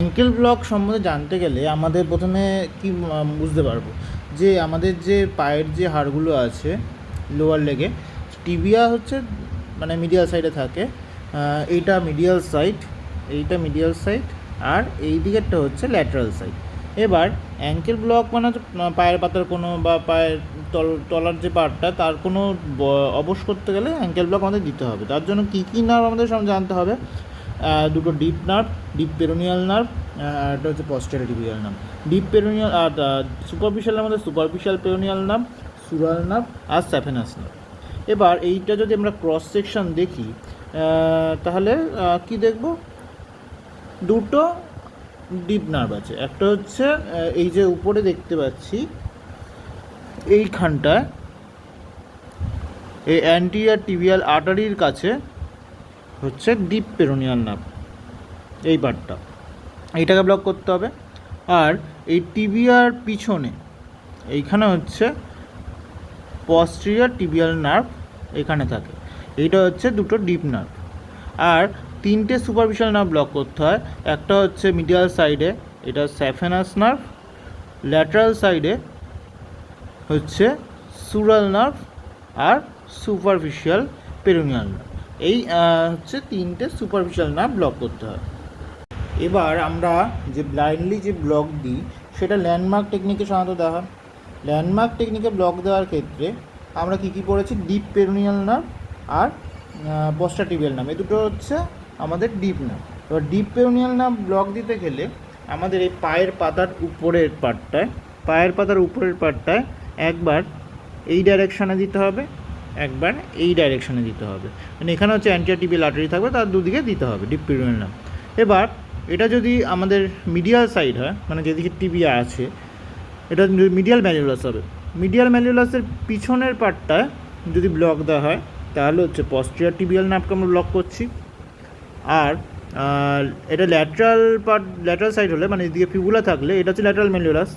Ankle block সম্বন্ধে জানতে গেলে আমাদের প্রথমে কি বুঝতে পারবো যে আমাদের যে পায়ের যে হাড়গুলো আছে লোয়ার লেগে, টিবিয়া হচ্ছে মানে মিডিয়াল সাইডে থাকে, এইটা মিডিয়াল সাইড, এইটা মিডিয়াল সাইড, আর এই দিকেরটা হচ্ছে ল্যাটারাল সাইড। এবার অ্যাঙ্কেল ব্লক মানে হচ্ছে পায়ের পাতার কোনো বা পায়ের তলার যে পার্টটা তার কোনো অবশ করতে গেলে অ্যাঙ্কেল ব্লক আমাদের দিতে হবে। তার জন্য কী কী নার্ভ আমাদের জানতে হবে? দুটো deep nerve, deep peroneal nerve, আর একটা হচ্ছে posterior tibial nerve. Deep peroneal আর সুপারফিশিয়ালের মধ্যে superficial peroneal nerve, sural nerve আর স্যাফেনাস নার্ভ। এবার এইটা যদি আমরা ক্রস সেকশন দেখি তাহলে কি দেখব? দুটো ডিপ নার্ভ আছে। একটা হচ্ছে এই যে উপরে দেখতে পাচ্ছি এইখানটায়, এই অ্যান্টিরিয়র টিবিয়াল আর্টারির কাছে হচ্ছে ডিপ পেরোনিয়াল নার্ভ, এই পার্টটা, এইটাকে ব্লক করতে হবে। আর এই টিবিয়ার পিছনে এইখানে হচ্ছে পস্টেরিয়র টিবিয়াল নার্ভ, এখানে থাকে, এইটা হচ্ছে দুটো ডিপ নার্ভ। আর তিনটে সুপারফিশিয়াল নার্ভ ব্লক করতে হয়। একটা হচ্ছে মিডিয়াল সাইডে, এটা স্যাফেনাস নার্ভ, ল্যাটারাল সাইডে হচ্ছে সুরাল নার্ভ, আর সুপারফিশিয়াল পেরোনিয়াল নার্ভ। এই হচ্ছে তিনটে সুপারফিশিয়াল নার্ভ ব্লক করতে হয়। এবার আমরা যে ব্লাইন্ডলি যে ব্লক দিই সেটা ল্যান্ডমার্ক টেকনিকে সাধারণত দেওয়া হয়। ল্যান্ডমার্ক টেকনিকে ব্লক দেওয়ার ক্ষেত্রে আমরা কী কী পড়েছি? ডিপ পেরোনিয়াল নার্ভ আর পস্টারটিবিয়াল নার্ভ, এই দুটো হচ্ছে আমাদের ডিপ নার্ভ। এবার ডিপ পেরোনিয়াল নার্ভ ব্লক দিতে গেলে আমাদের এই পায়ের পাতার উপরের পার্টটায় একবার এই ডাইরেকশানে দিতে হবে, একবার এই ডাইরেকশানে দিতে হবে। মানে এখানে হচ্ছে অ্যান্টিরিয়র টিবিয়াল আর্টারি থাকবে, তার দুদিকে দিতে হবে ডিপ পেরোনিয়াল নার্ভ। এবার এটা যদি আমাদের মিডিয়াল সাইড হয়, মানে যেদিকে টিবিয়া আছে, এটা মিডিয়াল ম্যালিউলাস হবে। মিডিয়াল ম্যালিউলাসের পিছনের পার্টটায় যদি ব্লক দেওয়া হয় তাহলে হচ্ছে পস্টেরিয়র টিবিয়াল নার্ভকে আমরা ব্লক করছি। আর এটা ল্যাটারাল সাইড হলে, মানে এদিকে ফিবুলা থাকলে, এটা হচ্ছে ল্যাটারাল ম্যালিউলাস,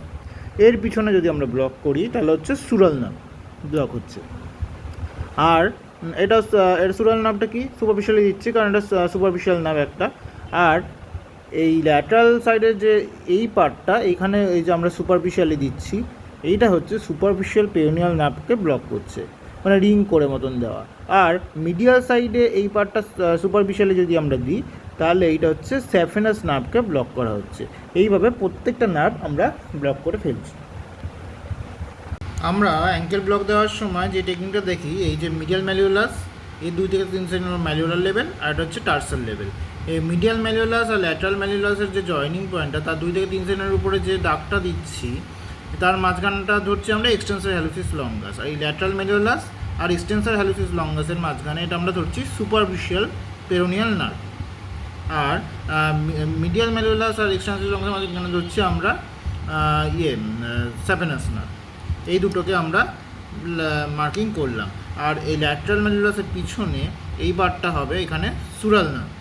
এর পিছনে যদি আমরা ব্লক করি তাহলে হচ্ছে সুরাল নার্ভ ব্লক হচ্ছে। আর এটা সুরাল নার্ভটা কি সুপারফিশিয়ালি দিচ্ছি, কারণ এটা সুপারফিশিয়াল নার্ভ একটা। আর এই ল্যাটারাল সাইডের যে এই পার্টটা, এইখানে এই যে আমরা সুপারফিশিয়ালি দিচ্ছি, এইটা হচ্ছে সুপারফিশিয়াল পেরোনিয়াল নার্ভকে ব্লক করছে, মানে রিং করে মতন দেওয়া। আর মিডিয়াল সাইডে এই পার্টটা সুপারফিশিয়ালি যদি আমরা দিই তাহলে এইটা হচ্ছে স্যাফেনাস নার্ভকে ব্লক করা হচ্ছে। এইভাবে প্রত্যেকটা নার্ভ আমরা ব্লক করে ফেলছি। আমরা অ্যাঙ্কেল ব্লক দেওয়ার সময় যে টেকনিকটা দেখি, এই যে মিডিয়াল ম্যালিউলাস, এই 2 থেকে 3 সেন্টিমিটার ম্যালিউলার লেভেল, আর এটা হচ্ছে টার্সাল লেভেল। এই মিডিয়াল ম্যালিউলাস আর ল্যাটারাল ম্যালিউলাসের যে জয়েনিং পয়েন্টটা, তার 2 থেকে 3 সেন্টিমিটার উপরে যে দাগটা দিচ্ছি, তার মাঝখানটা ধরছি আমরা এক্সটেন্সর হ্যালুসিস লঙ্গাস। আর এই ল্যাটারাল ম্যালিউলাস আর এক্সটেন্সর হ্যালুসিস লঙ্গাসের মাঝখানে এটা আমরা ধরছি সুপারফিশিয়াল পেরোনিয়াল নার্ভ। আর মিডিয়াল ম্যালিউলাস আর এক্সটেন্সর লঙ্গাসের মাঝখানে ধরছি আমরা স্যাফেনাস নার্ভ। এই দুটোকে আমরা মার্কিং করলাম। আর এই ল্যাটারাল ম্যালিউলাসের পিছনে এই পার্টটা হবে এখানে সুরাল নার্ভ।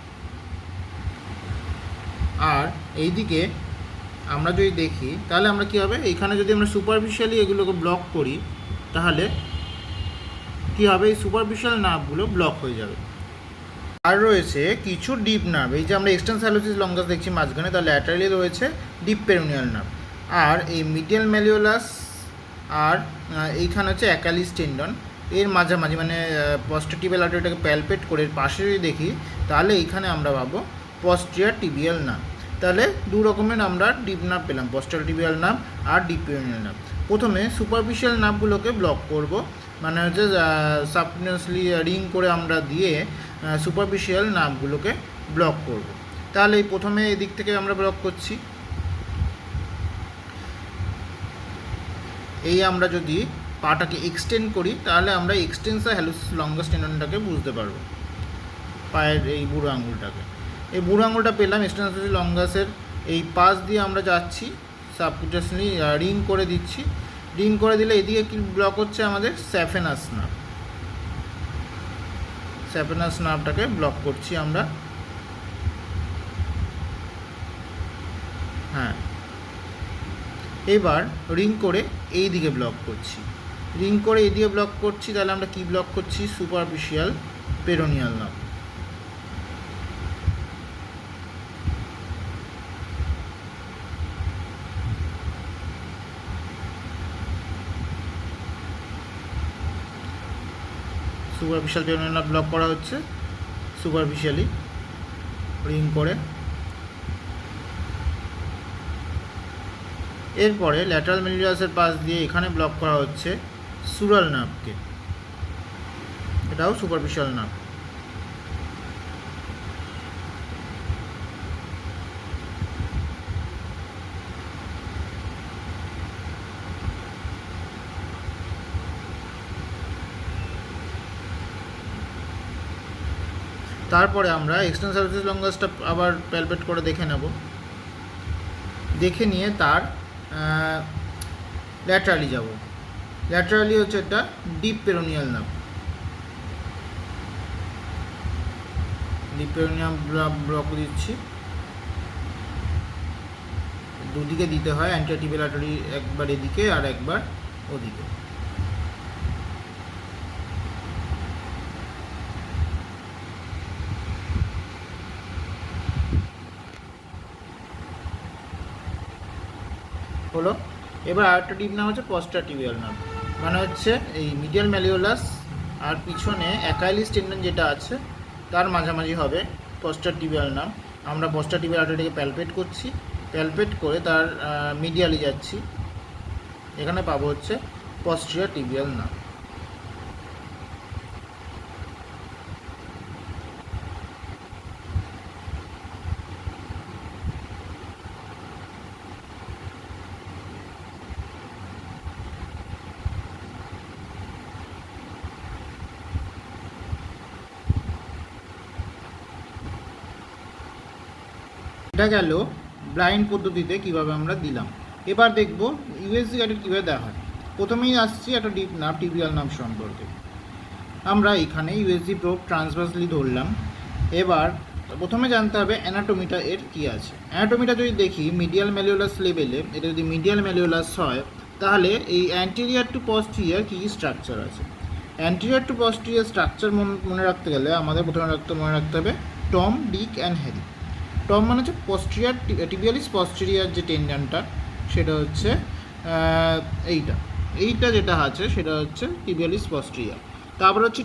আর এইদিকে আমরা যদি দেখি তাহলে আমরা কী হবে, এইখানে যদি আমরা সুপারফিশিয়ালি এগুলোকে ব্লক করি তাহলে কী হবে, এই সুপারফিশিয়াল নার্ভগুলো ব্লক হয়ে যাবে। আর রয়েছে কিছু ডিপ নার্ভ, এই যে আমরা এক্সটেন্সর হ্যালুসিস লঙ্গাস দেখছি মাঝখানে, তার ল্যাটারালি রয়েছে ডিপ পেরোনিয়াল নার্ভ। আর এই মিডিয়াল ম্যালিউলাস আর এইখানে হচ্ছে অ্যাকালিস টেন্ডন, এর মাঝামাঝি মানে পস্টেরিয়র টিবিয়াল আর্টারিটাকে প্যালপেট করে পাশে যদি দেখি তাহলে এইখানে আমরা পাবো পস্টেরিয়র টিবিয়াল নার্ভ। তাহলে দু রকমের আমরা ডিপ নার্ভ পেলাম, পস্টেরিয়র টিবিয়াল নার্ভ আর ডিপ পেরোনিয়াল নার্ভ। প্রথমে সুপারফিশিয়াল নার্ভগুলোকে ব্লক করব, মানে হচ্ছে সাবকনিয়াসলি রিং করে আমরা দিয়ে সুপারফিশিয়াল নার্ভগুলোকে ব্লক করব। তাহলে প্রথমে এদিক থেকে আমরা ব্লক করছি। এই আমরা যদি পাটাকে এক্সটেন্ড করি তাহলে আমরা এক্সটেন্সর হ্যালুসিস লঙ্গাস টেন্ডনটাকে বুঝতে পারবো, পায়ের এই বুড়ো আঙুলটাকে। এই বুড়ো আঙুলটা পেলাম এক্সটেন্সর হ্যালুসিস লঙ্গাসের এই পাশ দিয়ে আমরা যাচ্ছি, সাবকুটাসলি রিং করে দিচ্ছি। রিং করে দিলে এদিকে কি ব্লক হচ্ছে আমাদের স্যাফেনাস নার্ভ। স্যাফেনাস নার্ভটাকে ব্লক করছি আমরা। হ্যাঁ, এবার রিং করে এই দিকে ব্লক করছি, রিং করে এই দিকে ব্লক করছি। তাহলে আমরা কি ব্লক করছি? Superficial peroneal nerve. সুপারফিশিয়াল টেনোরিয়াল নার্ভ ব্লক করা হচ্ছে সুপারফিশিয়ালি রিং করে। এরপরে ল্যাটারাল মেডিয়াসের পাশ দিয়ে এখানে ব্লক করা হচ্ছে সুরাল নার্ভকে, এটাও সুপারফিশিয়াল নার্ভ। তারপরে আমরা এক্সটেন্সর হ্যালুসিস লঙ্গাসটা আবার প্যালপেট করে দেখে নেব, দেখে নিয়ে তার ল্যাটারালি যাব। ল্যাটারালি হচ্ছে একটা deep peroneal nerve, deep peroneal block দিচ্ছি। দুদিকে দিতে হয়, অ্যান্টিরিয়র টিবিয়াল আর্টারি একবার এদিকে আর একবার ওদিকে। হলো। এবার আরেকটা ডিপ নাম হচ্ছে পস্টার টিবিয়াল নার্ভ, মানে হচ্ছে এই মিডিয়াল ম্যালিওলাস আর পিছনে অ্যাকাইলিস টেন্ডন যেটা আছে তার মাঝামাঝি হবে পস্টার টিবিয়াল নার্ভ। আমরা পস্টার টিবিয়াল আর্টারিটাকে প্যালপেট করছি, প্যালপেট করে তার মিডিয়ালি যাচ্ছি, এখানে পাবো হচ্ছে পস্টিরিয়র টিবিয়াল নার্ভ। এটা গেল ব্লাইন্ড পদ্ধতিতে কিভাবে আমরা দিলাম। এবার দেখব ইউএসজি গাইডেড কীভাবে দেওয়া হয়। প্রথমেই আসছি একটা ডিপ নার্ভ টিবিয়াল নার্ভ সম্পর্কে। আমরা এখানে ইউএসজি প্রোব ট্রান্সভার্সলি ধরলাম। এবার প্রথমে জানতে হবে অ্যানাটোমিটা এর কী আছে। অ্যানাটোমিটা যদি দেখি মিডিয়াল ম্যালিওলাস লেভেলে, এটা যদি মিডিয়াল ম্যালিওলাস হয় তাহলে এই অ্যান্টেরিয়ার টু পস্টিরিয়র কী কী স্ট্রাকচার আছে। অ্যান্টেরিয়র টু পস্টিরিয়র স্ট্রাকচার মনে রাখতে গেলে আমাদের প্রথমে মনে রাখতে হবে Tom, Dick and Harry. Tom মানে হচ্ছে পস্টিরিয়র টিবিয়ালিস পস্টিরিয়র যে টেন্ডনটা সেটা হচ্ছে এইটা যেটা আছে সেটা হচ্ছে টিবিয়ালিস পস্টিরিয়র। তারপরে হচ্ছে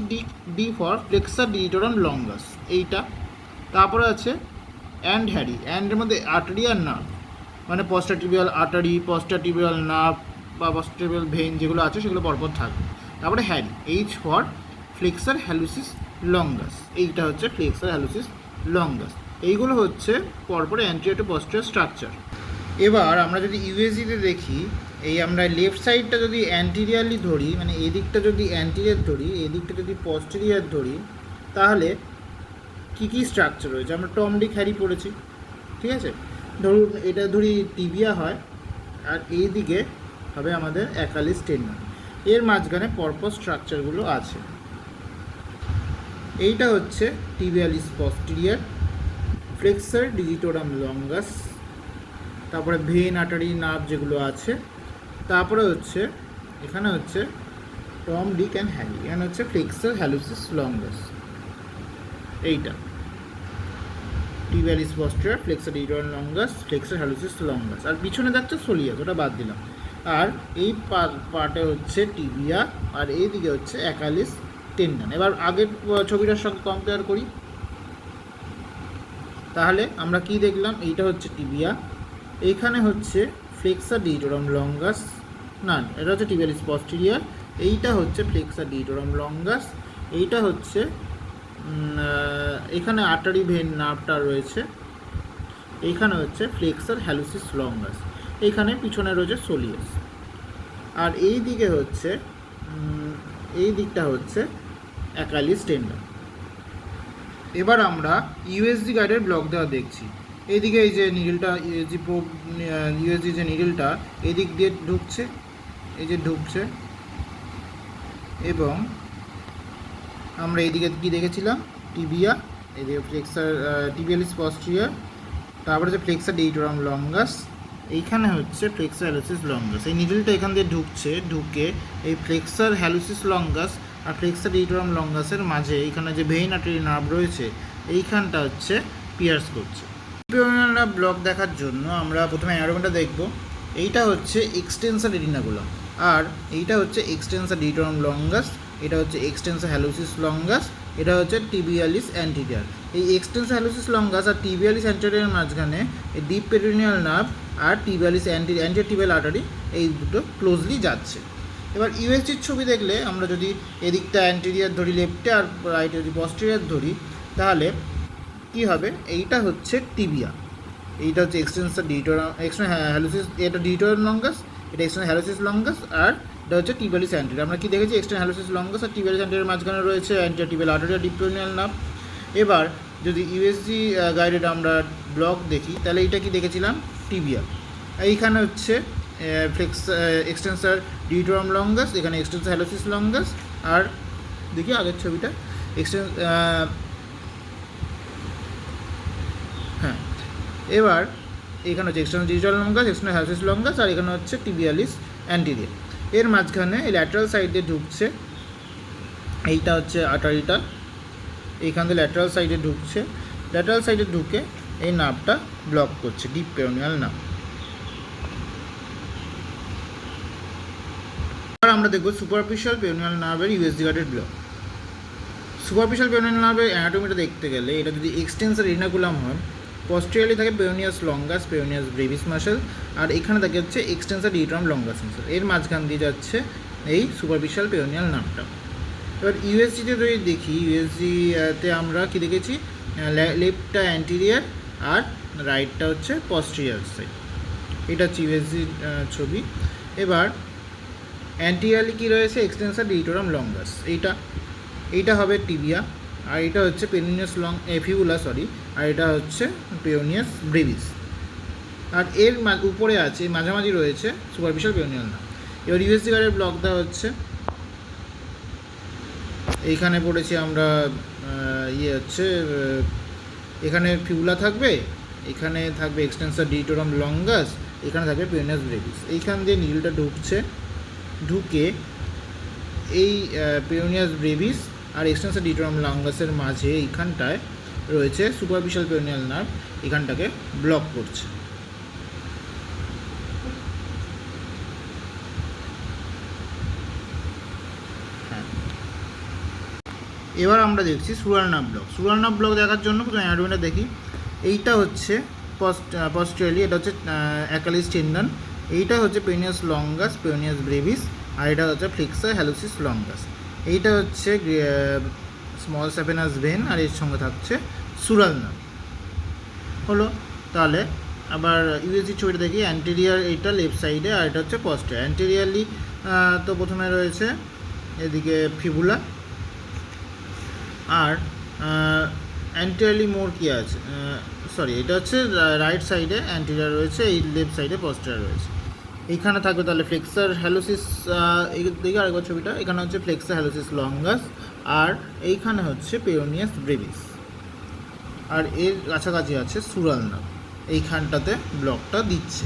D for flexor digitorum longus এইটা। তারপরে আছে অ্যান্ড হ্যারি, অ্যান্ডের মধ্যে আর্টারি আর নার্ভ, মানে পস্টারটিবিয়াল আর্টারি, পস্টারটিবিয়াল নার্ভ বা পস্টারটিবিয়াল ভেইন যেগুলো আছে সেগুলো পরপর থাকবে। তারপরে Harry, H for flexor hallucis longus, এইটা হচ্ছে ফ্লেক্সার হ্যালুসিস লঙ্গাস। এইগুলো হচ্ছে পরপর অ্যান্টেরিয়র টু পস্টিরিয়র স্ট্রাকচার। এবার আমরা যদি ইউএসজিতে দেখি, এই আমরা লেফট সাইডটা যদি অ্যান্টিরিয়ারলি ধরি, মানে এদিকটা যদি অ্যান্টিরিয়ার ধরি, এদিকটা যদি পস্টিরিয়ার ধরি, তাহলে কী কী স্ট্রাকচার রয়েছে। আমরা টম, ডিক, হ্যারি পড়েছি, ঠিক আছে। ধরুন এটা ধরি টিবিয়া হয় আর এই দিকে হবে আমাদের অ্যাকালিস টেন্ডন, এর মাঝখানে পরপর স্ট্রাকচারগুলো আছে। এইটা হচ্ছে টিবিয়ালিস পস্টিরিয়র, ফ্লেক্সার ডিজিটোরাম লঙ্গাস, তারপরে ভেন, আর্টারি, নার্ভ যেগুলো আছে। তারপরে হচ্ছে এখানে হচ্ছে টম, ডিক অ্যান্ড হ্যারি, এখানে হচ্ছে ফ্লেক্সার হ্যালুসিস লঙ্গাস। এইটা tibialis posterior, flexor digitorum longus, flexor hallucis longus. আর পিছনে যাচ্ছে সোলিয়াস, ওটা বাদ দিলাম। আর এই পার্টে হচ্ছে টিবিয়া আর এই দিকে হচ্ছে অ্যাকালিস টেন্ডন। এবার আগের ছবিটার সঙ্গে কম্পেয়ার করি, তাহলে আমরা কি দেখলাম, এইটা হচ্ছে টিবিয়া, এইখানে হচ্ছে ফ্লেক্সার ডিজিটোরাম লঙ্গাস, না এটা হচ্ছে টিবিয়ালিস পস্টিরিয়র, এইটা হচ্ছে ফ্লেক্সার ডিজিটোরাম লঙ্গাস, এইটা হচ্ছে এখানে আর্টারি ভেন নার্ভটা রয়েছে, এইখানে হচ্ছে ফ্লেক্সার হ্যালুসিস লঙ্গাস, এইখানে পিছনে রয়েছে সোলিয়াস, আর এই দিকে হচ্ছে এই দিকটা হচ্ছে অ্যাকালিস টেন্ডন। এবার আমরা ইউএসজি গাইডের ব্লক দেওয়া দেখছি। এইদিকে এই যে নিডলটা, ইউএসজি যে নিডলটা এদিক দিয়ে ঢুকছে, এই যে ঢুকছে, এবং আমরা এইদিকে কী দেখেছিলাম, টিবিয়া, এদিকে ফ্লেক্সার টিবিয়ালিস পস্টিরিয়র, তারপরে হচ্ছে ফ্লেক্সার ডিজিটোরাম লঙ্গাস, এইখানে হচ্ছে ফ্লেক্সার হ্যালুসিস লঙ্গাস। এই নিডলটা এখান দিয়ে ঢুকছে, ঢুকে এই ফ্লেক্সার হ্যালুসিস লঙ্গাস আর ফ্লেক্সার ডিজিটোরাম লঙ্গাসের মাঝে এইখানে যে ভেইন আর্টারি নার্ভ রয়েছে এইখানটা হচ্ছে পিয়ার্স করছে। পেরোনিয়াল নার্ভ ব্লক দেখার জন্য আমরা প্রথমে অ্যানাটোমিটা দেখব। এইটা হচ্ছে এক্সটেন্সর রেটিনাকুলাম আর এইটা হচ্ছে এক্সটেন্সর ডিজিটোরাম লঙ্গাস এটা হচ্ছে এক্সটেন্সর হ্যালোসিস লঙ্গাস, এটা হচ্ছে টিবিয়ালিস অ্যান্টেরিয়র। এই এক্সটেন্সর হ্যালোসিস লঙ্গাস আর টিবিয়ালিস অ্যান্টেরিয়রের মাঝখানে এই ডিপ পেরিনিয়াল নার্ভ আর টিবিয়ালিস অ্যান্টিরিয়র টিবিয়াল আর্টারি এই দুটো ক্লোজলি যাচ্ছে। এবার ইউএসজির ছবি দেখলে আমরা যদি এদিকটা অ্যান্টেরিয়র ধরি লেফটে আর রাইটে যদি পস্টেরিয়র ধরি, তাহলে কি হবে, এইটা হচ্ছে টিবিয়া, এইটা হচ্ছে এক্সটেন্সর ডিটোরাম হ্যালোসিস, এটা ডিটোরাম লঙ্গাস, এটা এক্সটেন্সর হ্যালোসিস লঙ্গাস, আর এটা হচ্ছে টিবিয়ালিস অ্যান্টেরিয়র। আমরা কি দেখেছি, এক্সটেন্সর হ্যালোসিস লঙ্গাস আর টিবিয়ালিস অ্যান্টেরিয়র মাঝখানে রয়েছে অ্যান্টেরিয়র টিবিয়াল আর্টারি আর ডিপ পেরিনিয়াল নার্ভ। এবার যদি ইউএসজি গাইডেড আমরা ব্লক দেখি, তাহলে এইটা কি দেখেছিলাম, টিবিয়া। এইখানে হচ্ছে এক্সটেন্সর ডিটোরাম লঙ্গাস, এখানে এক্সটেন্সর হ্যালোসিস লঙ্গাস, আর দেখি আগের ছবিটা হ্যাঁ, এবার এখানে হচ্ছে extensor digitorum longus, extensor hallucis longus, আর এখানে হচ্ছে টিবিয়ালিস অ্যান্টেরিয়র। এর মাঝখানে এই ল্যাটারাল সাইডে ঢুকছে, এইটা হচ্ছে আর্টারিটা, এইখান থেকে ল্যাটারাল সাইডে ঢুকছে, ল্যাটারাল সাইডে ঢুকে এই নার্ভটা ব্লক করছে, ডিপ পেরিনিয়াল নার্ভ। আর আমরা দেখব সুপারফিশিয়াল পেরিনিয়াল নার্ভের USG guided block. Superficial peroneal নার্ভের অ্যানাটমিটা দেখতে গেলে এটা যদি এক্সটেন্সর ইনাকুলাম হয়, পস্টেরিয়রলি থাকে পেরিনিয়াস লঙ্গাস, পেরিনিয়াস ব্রেভিস মাসেল, আর এখানে থাকে হচ্ছে এক্সটেন্সর ডিটোরাম লঙ্গাস মাসেল। এর মাঝখান দিয়ে যাচ্ছে এই সুপারফিশিয়াল পেরিনিয়াল নার্ভটা। এবার ইউএসজিতে যদি দেখি, ইউএসজিতে আমরা কি দেখেছি, লেফটটা অ্যান্টেরিয়র আর রাইটটা হচ্ছে পস্টেরিয়র সাইড। এটা হচ্ছে ইউএসজির ছবি। এবার অ্যান্টেরিয়রলি কী রয়েছে, এক্সটেন্সর ডিটোরাম লঙ্গাস, এইটা হবে টিবিয়া, আর এটা হচ্ছে পেরিনিয়াস ফিবুলা, আর এটা হচ্ছে পেরিনিয়াস ব্রেভিস, আর এর উপরে আছে মাঝামাঝি রয়েছে সুপারফিশিয়াল পেরিনিয়াল নার্ভ। এবার ইউএসজি গাইডেড ব্লক দেওয়া হচ্ছে, এইখানে পড়েছি আমরা এখানে ফিবুলা থাকবে, এখানে থাকবে এক্সটেন্সর ডিটোরাম লঙ্গাস, এখানে থাকবে পেরিনিয়াস ব্রেভিস। এইখান দিয়ে নিডলটা ঢুকে এই পেরিনিয়াস ব্রেভিস আর এক্সটেন্সর ডিটোরাম লঙ্গাসের মাঝে এইখানটায় রয়েছে সুপারফিশিয়াল পেরিনিয়াল নার্ভ, এখানটাকে ব্লক করছে। এবার আমরা দেখছি সুরাল নার্ভ ব্লক। সুরাল নার্ভ ব্লক দেখার জন্য প্রথমে অ্যানাটমিটা দেখি। এইটা হচ্ছে পস্টেরিয়রলি, এটা হচ্ছে অ্যাকালিস টেন্ডন, এইটা হচ্ছে পেরিনিয়াস লঙ্গাস, পেরিনিয়াস ব্রেভিস, আর এটা হচ্ছে ফ্লেক্সার হ্যালোসিস লঙ্গাস। এইটা হচ্ছে স্মল স্যাফেনাস ভেন, আর এর সঙ্গে থাকছে সুরাল নার্ভ। হলো, তাহলে আবার ইউএসজি ছবিটা দেখি। অ্যান্টেরিয়র এইটা লেফট সাইডে, আর এটা হচ্ছে পস্টেরিয়র। অ্যান্টেরিয়রলি তো প্রথমে রয়েছে এদিকে ফিবুলা, আর অ্যান্টেরিয়রলি মোর কি আছে, এটা হচ্ছে রাইট সাইডে অ্যান্টেরিয়র রয়েছে, এই লেফট সাইডে পস্টেরিয়র রয়েছে। এইখানে থাকবে তাহলে ফ্লেক্সার হ্যালোসিস, দেখি আরেকবার ছবিটা, এখানে হচ্ছে ফ্লেক্সার হ্যালোসিস লঙ্গাস, আর এইখানে হচ্ছে পেরিনিয়াস ব্রেভিস, আর এর কাছাকাছি আছে সুরাল নার্ভ, এইখানটাতে ব্লকটা দিচ্ছে।